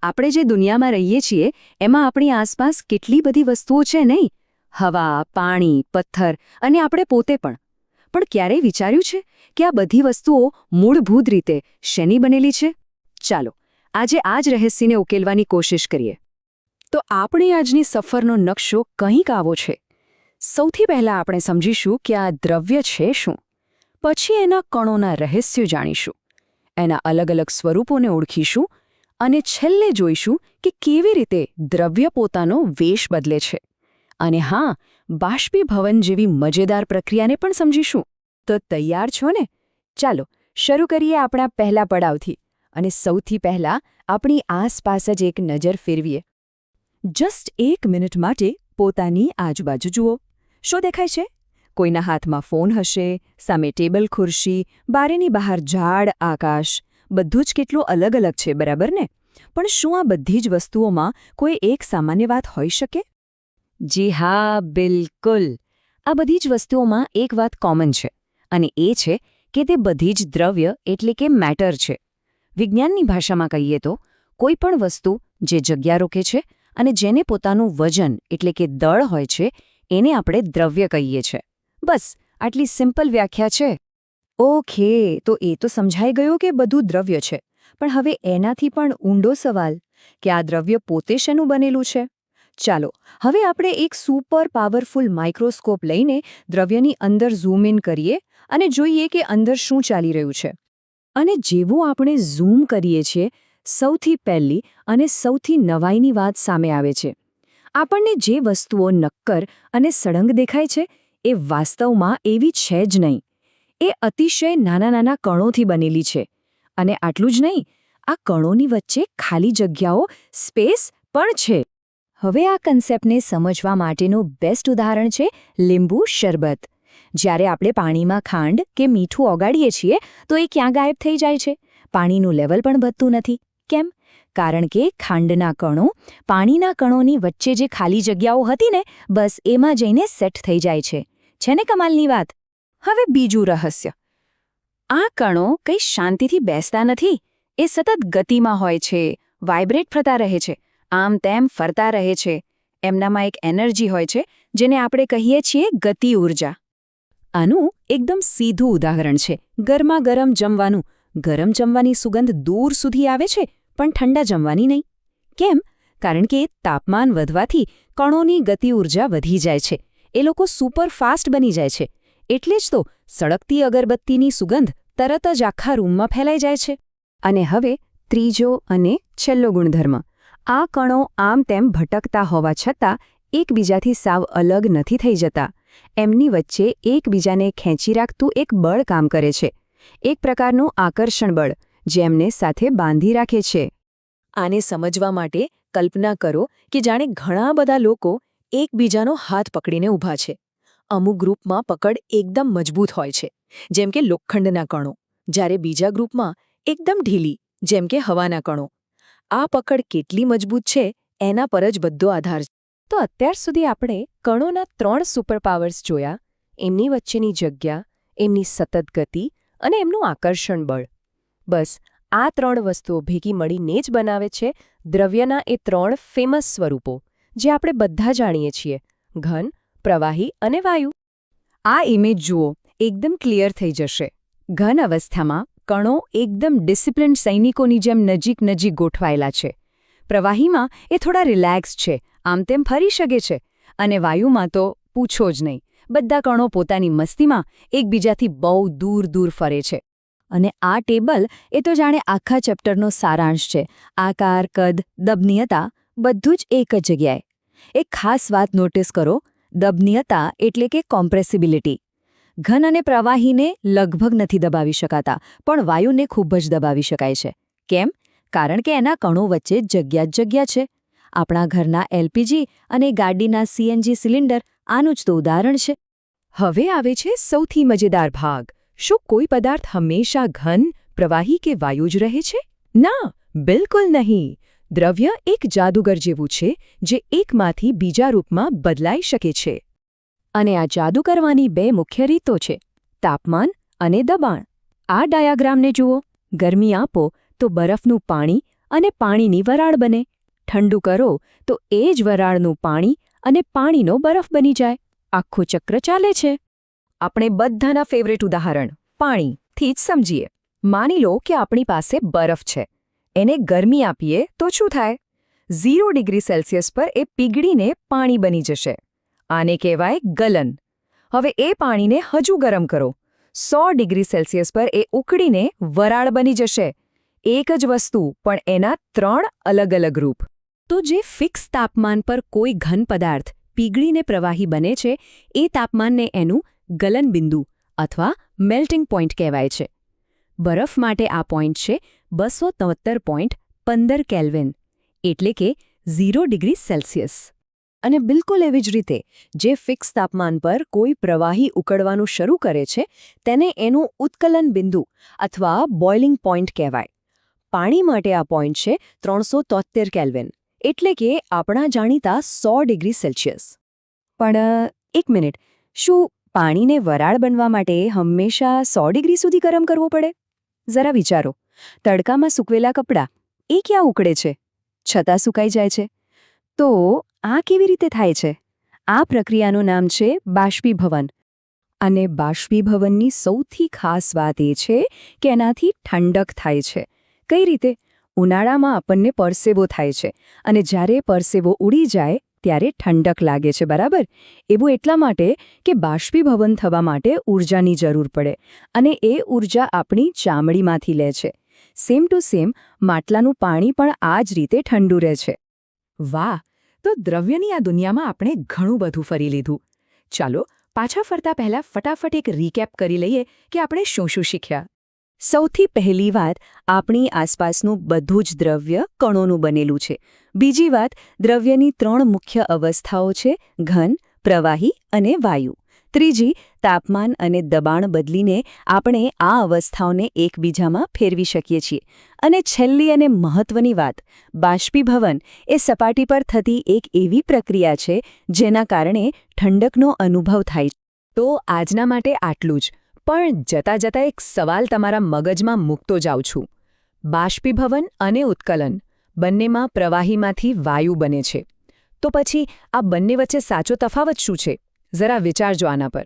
આપણે જે દુનિયામાં રહીએ છીએ એમાં આપણી આસપાસ કેટલી બધી વસ્તુઓ છે નહીં? હવા, પાણી, પથ્થર અને આપણે પોતે પણ ક્યારેય વિચાર્યું છે કે આ બધી વસ્તુઓ મૂળભૂત રીતે શેની બનેલી છે? ચાલો આજે આ જ રહસ્યને ઉકેલવાની કોશિશ કરીએ. તો આપણી આજની સફરનો નકશો કંઈક આવો છે. સૌથી પહેલાં આપણે સમજીશું કે આ દ્રવ્ય છે શું, પછી એના કણોના રહસ્યો જાણીશું, એના અલગ અલગ સ્વરૂપોને ઓળખીશું અને છેલ્લે જોઈશું કે કેવી રીતે દ્રવ્ય પોતાનો વેશ બદલે છે. અને હા, બાષ્પીભવન જેવી મજેદાર પ્રક્રિયાને પણ સમજીશું. તો તૈયાર છો ને? ચાલો શરૂ કરીએ આપણા પહેલા પડાવથી અને સૌથી પહેલાં આપણી આસપાસ જ એક નજર ફેરવીએ. જસ્ટ 1 મિનિટ માટે પોતાની આજુબાજુ જુઓ. શું દેખાય છે? કોઈના હાથમાં ફોન હશે, સામે ટેબલ ખુરશી, બારીની બહાર ઝાડ, આકાશ, બધું જ કેટલું અલગ અલગ છે, બરાબર ને? પણ શું આ બધી જ વસ્તુઓમાં કોઈ એક સામાન્ય વાત હોઈ શકે? જી હા, બિલકુલ. આ બધી જ વસ્તુઓમાં એક વાત કોમન છે અને એ છે કે તે બધી જ દ્રવ્ય એટલે કે મેટર છે. વિજ્ઞાનની ભાષામાં કહીએ તો કોઈ પણ વસ્તુ જે જગ્યા રોકે છે અને જેને પોતાનું વજન એટલે કે દળ હોય છે એને આપણે દ્રવ્ય કહીએ છીએ. બસ આટલી સિમ્પલ વ્યાખ્યા છે. ઓકે, તો એ તો સમજાઈ ગયું કે બધું દ્રવ્ય છે. પણ હવે એનાથી પણ ઊંડો સવાલ કે આ દ્રવ્ય પોતે શેનું બનેલું છે? ચાલો હવે આપણે એક સુપર પાવરફુલ માઇક્રોસ્કોપ લઈને દ્રવ્યની અંદર ઝૂમ ઇન કરીએ અને જોઈએ કે અંદર શું ચાલી રહ્યું છે. અને જેવું આપણે ઝૂમ કરીએ છીએ, સૌથી પહેલી અને સૌથી નવાઈની વાત સામે આવે છે. આપણને જે વસ્તુઓ નક્કર અને સળંગ દેખાય છે એ વાસ્તવમાં એવી છે જ નહીં. એ અતિશય નાના નાના કણોથી બનેલી છે. અને આટલું જ નહીં, આ કણોની વચ્ચે ખાલી જગ્યાઓ, સ્પેસ પણ છે. હવે આ કન્સેપ્ટને સમજવા માટેનું બેસ્ટ ઉદાહરણ છે લીંબુ શરબત. જ્યારે આપણે પાણીમાં ખાંડ કે મીઠું ઓગાળીએ છીએ તો એ ક્યાં ગાયબ થઈ જાય છે? પાણીનું લેવલ પણ વધતું નથી. કેમ? કારણ કે ખાંડના કણો પાણીના કણોની વચ્ચે જે ખાલી જગ્યાઓ હતી ને, બસ એમાં જઈને સેટ થઈ જાય છે. છે ને કમાલની વાત? હવે બીજું રહસ્ય. આ કણો કંઈ શાંતિથી બેસતા નથી. એ સતત ગતિમાં હોય છે, વાઇબ્રેટ થતા રહે છે, આમ તેમ ફરતા રહે છે. એમનામાં એક એનર્જી હોય છે જેને આપણે કહીએ છીએ ગતિ ઊર્જા. આનું એકદમ સીધું ઉદાહરણ છે ગરમા ગરમ જમવાનું. ગરમ જમવાની સુગંધ દૂર સુધી આવે છે પણ ઠંડા જમવાની નહીં. કેમ? કારણ કે તાપમાન વધવાથી કણોની ગતિ ઊર્જા વધી જાય છે. એ લોકો સુપર ફાસ્ટ બની જાય છે. એટલે જ તો સળગતી અગરબત્તીની સુગંધ તરત જ આખા રૂમમાં ફેલાઈ જાય છે. અને હવે ત્રીજો અને છેલ્લો ગુણધર્મ. આ કણો આમ તેમ ભટકતા હોવા છતાં એકબીજાથી સાવ અલગ નથી થઈ જતા. એમની વચ્ચે એકબીજાને ખેંચી રાખતું એક બળ કામ કરે છે. એક પ્રકારનું આકર્ષણ બળ જે એમને સાથે બાંધી રાખે છે. આને સમજવા માટે કલ્પના કરો કે જાણે ઘણા બધા લોકો એકબીજાનો હાથ પકડીને ઊભા છે. અમુક ગ્રુપમાં પકડ એકદમ મજબૂત હોય છે, જેમ કે લોખંડના કણો, જ્યારે બીજા ગ્રુપમાં એકદમ ઢીલી, જેમ કે હવાના કણો. આ પકડ કેટલી મજબૂત છે એના પર જ બધો આધાર છે. તો અત્યાર સુધી આપણે કણોના 3 સુપરપાવર્સ જોયા: એમની વચ્ચેની જગ્યા, એમની સતત ગતિ અને એમનું આકર્ષણ બળ. બસ આ 3 વસ્તુઓ ભેગી મળીને જ બનાવે છે દ્રવ્યના એ 3 ફેમસ સ્વરૂપો જે આપણે બધા જાણીએ છીએ: ઘન, પ્રવાહી અને વાયુ. આ ઇમેજ જુઓ, એકદમ ક્લિયર થઈ જશે. ઘન અવસ્થામાં કણો એકદમ ડિસિપ્લિન્ડ સૈનિકોની જેમ નજીક નજીક ગોઠવાયેલા છે. પ્રવાહીમાં એ થોડા રિલેક્સ છે, આમ તેમ ફરી શકે છે. અને વાયુમાં તો પૂછો જ નહીં, બધા કણો પોતાની મસ્તીમાં એકબીજાથી બહુ દૂર દૂર ફરે છે. અને આ ટેબલ એ તો જાણે આખા ચેપ્ટરનો સારાંશ છે. આકાર, કદ, દબનીયતા બધું જ એક જ જગ્યાએ. એક ખાસ વાત નોટિસ કરો: દબનીયતા એટલે કે કોમ્પ્રેસિબિલિટી. ઘન અને પ્રવાહીને લગભગ નથી દબાવી શકાતા, પણ વાયુને ખૂબ જ દબાવી શકાય છે. કેમ? કારણ કે એના કણો વચ્ચે જગ્યા જ જગ્યા છે. આપણા ઘરના એલપીજી અને ગાડીના સીએનજી સિલિન્ડર આનું જ તો ઉદાહરણ છે. હવે આવે છે સૌથી મજેદાર ભાગ. શું કોઈ પદાર્થ હંમેશા ઘન, પ્રવાહી કે વાયુ જ રહે છે? ના, બિલકુલ નહીં. દ્રવ્ય એક જાદુગર જેવું છે જે એકમાંથી બીજા રૂપમાં બદલાઈ શકે છે. અને આ જાદુ કરવાની 2 મુખ્ય રીતો છે: તાપમાન અને દબાણ. આ ડાયાગ્રામને જુઓ. ગરમી આપો તો બરફનું પાણી અને પાણીની વરાળ બને. ઠંડુ કરો તો એ જ વરાળનું પાણી અને પાણીનો બરફ બની જાય. આખું ચક્ર ચાલે છે. આપણે બધાના ફેવરેટ ઉદાહરણ પાણીથી જ સમજીએ. માની લો કે આપણી પાસે બરફ છે. એને ગરમી આપીએ તો શું થાય? 0 ડિગ્રી સેલ્સિયસ પર એ પીગળીને પાણી બની જશે. આને કહેવાય ગલન. હવે એ પાણીને હજુ ગરમ કરો. 100 ડિગ્રી સેલ્સિયસ પર એ ઉકળીને વરાળ બની જશે. એક જ વસ્તુ પણ એના 3 અલગ અલગ રૂપ. તો જે ફિક્સ તાપમાન પર કોઈ ઘન પદાર્થ પીગળીને પ્રવાહી બને છે એ તાપમાનને એનું ગલન બિંદુ અથવા મેલ્ટિંગ પોઈન્ટ કહેવાય છે. બરફ માટે આ પોઈન્ટ છે 273.15 કેલ્વિન, એટલે કે 0 ડિગ્રી સેલ્સિયસ. અને બિલકુલ એવી જ રીતે જે ફિક્સ તાપમાન પર કોઈ પ્રવાહી ઉકળવાનું શરૂ કરે છે તેને એનું ઉત્કલન બિંદુ અથવા બોઇલિંગ પોઈન્ટ કહેવાય. પાણી માટે આ પોઈન્ટ છે 373 કેલ્વિન, એટલે કે આપણા જાણીતા 100 ડિગ્રી સેલ્સિયસ. પણ એક મિનિટ, શું પાણીને વરાળ બનવા માટે હંમેશા 100 ડિગ્રી સુધી ગરમ કરવું પડે? જરા વિચારો. તડકામાં સૂકવેલા કપડાં એ ક્યાં ઉકળે છે? છતાં સુકાઈ જાય છે. તો આ કેવી રીતે થાય છે? આ પ્રક્રિયાનું નામ છે બાષ્પીભવન. અને બાષ્પીભવનની સૌથી ખાસ વાત એ છે કે એનાથી ઠંડક થાય છે. કઈ રીતે? ઉનાળામાં આપણને પરસેવો થાય છે અને જ્યારે પરસેવો ઉડી જાય ત્યારે ઠંડક લાગે છે, બરાબર? એવું એટલા માટે કે બાષ્પીભવન થવા માટે ઊર્જાની જરૂર પડે અને એ ઊર્જા આપણી ચામડીમાંથી લે છે. સેમ ટુ સેમ માટલાનું પાણી પણ આ જ રીતે ઠંડુ રહે છે. વાહ! તો દ્રવ્યની આ દુનિયામાં આપણે ઘણું બધું ફરી લીધું. ચાલો પાછા ફરતા પહેલા ફટાફટ એક રીકેપ કરી લઈએ કે આપણે શું શું શીખ્યા. સૌથી પહેલી વાત, આપણી આસપાસનું બધું જ દ્રવ્ય કણોનું બનેલું છે. બીજી વાત, દ્રવ્યની 3 મુખ્ય અવસ્થાઓ છે: ઘન, પ્રવાહી અને વાયુ. ત્રીજી, તાપમાન અને દબાણ બદલીને આપણે આ અવસ્થાઓને એકબીજામાં ફેરવી શકીએ છીએ. અને છેલ્લી અને મહત્વની વાત, બાષ્પીભવન એ સપાટી પર થતી એક એવી પ્રક્રિયા છે જેના કારણે ઠંડકનો અનુભવ થાય છે. તો આજના માટે આટલું જ. પણ જતાં જતાં એક સવાલ તમારા મગજમાં મૂકતો જાઉં છું. બાષ્પીભવન અને ઉત્કલન બંનેમાં પ્રવાહીમાંથી વાયુ બને છે. તો પછી આ બંને વચ્ચે સાચો તફાવત શું છે? જરા વિચારજો આના પર.